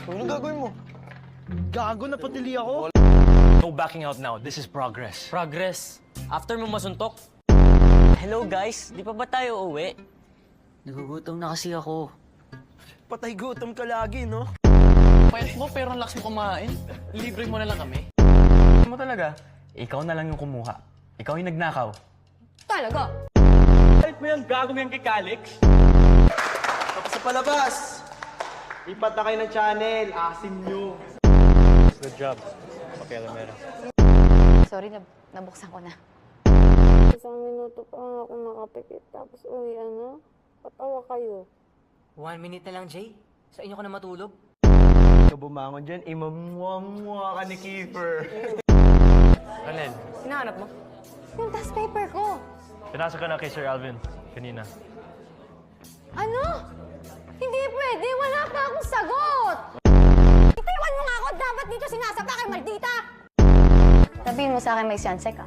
Ano gagawin mo? Gago na patili ako. No backing out now. This is progress. Progress. After mo masuntok. Hello guys, di pa ba tayo uwi? Nagugutom na kasi ako. Patay gutom ka lagi, no? Payat mo pero ang lakas mo kumain. Libre mo na lang kami. Mo talaga, ikaw na lang yung kumuha. Ikaw yung nagnakaw. Talaga? Kahit mo yung gago mo yung kay Calix. Tapos sa palabas! Lipat na kayo ng channel. Asim nyo. Good job. Pakialamera. Sorry, nabuksan ko na. Isang minuto pa nga ako nakapikit, tapos uwian na. Patawa kayo. 1 minute na lang, Jay. Sa inyo ko na matulog. Ikaw bumangon dyan, imamuwa ka ni Kiefer. Alin? Hinahanap mo? Yung test paper ko. Pinasa ka na kay Sir Alvin kanina. Ano? Hindi pwede. Wala pa akong sagot. Itiwan mo nga ako. Dapat dito sinasapa kay maldita. Sabihin mo sa akin may siyansek ka.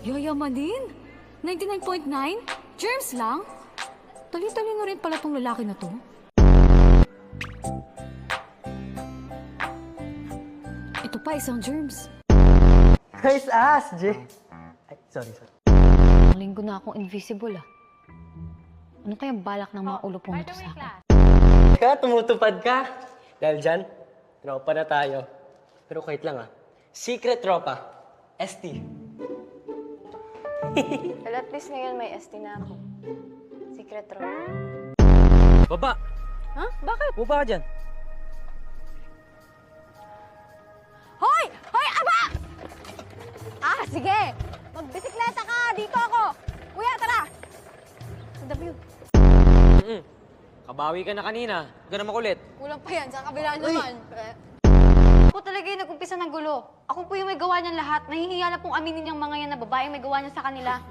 Yayamanin? 99.9? Germs lang? Tali-talino rin pala tong lalaki na to. Ito pa, isang germs. Nice ass, Jay. Ay, sorry. Ang linggo na akong invisible ah. Ano kayang balak ng mga ulupong ito sa akin? Ka, tumutupad ka. Dahil dyan, tropa na tayo. Pero kahit lang secret tropa. ST. Well, at least ngayon may ST na ako. Secret room. Baba! Ha? Bakit? Baba ka dyan. Hoy! Hoy, aba! Ah, sige! Magbisikleta ka! Dito ako! Kuya, tara! Sa W. Kabawi ka na kanina. Huwag ka na makulit. Kulang pa yan. Sa kabila naman. Ako talaga yung nag-umpisa ng gulo. Ako po yung may gawa niyan lahat. Nahihiya na pong aminin yung mga yan na babaeng may gawa niya sa kanila.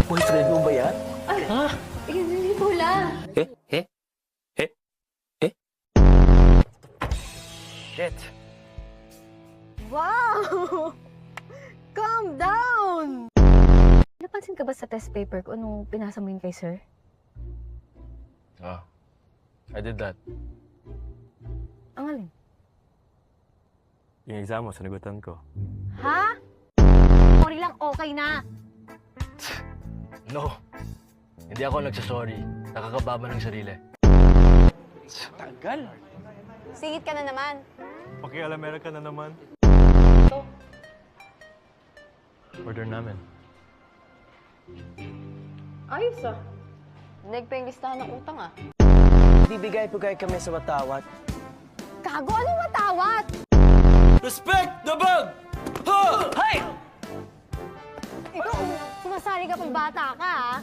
Boyfriend mo ba yan? Hindi ko lang. Shit. Wow! Calm down! Napansin ka ba sa test paper ko anong pinasa mo yun kay sir? I did that. Ang alin? Yung exam mo, sanagutan ko. Ha? Sorry lang, okay na. No. Hindi ako nagsasorry. Nakakababa ng sarili. Tagal. Singit ka na naman. Pakialamera ka na naman. Order namin. Ayos ah. Dinig pa yung listahan ng utang ah. Bibigay-pugay kami sa watawat. Gago, anong matawat? Respect the bug! Ha! Ikaw, sumasali ka pang bata ka ah.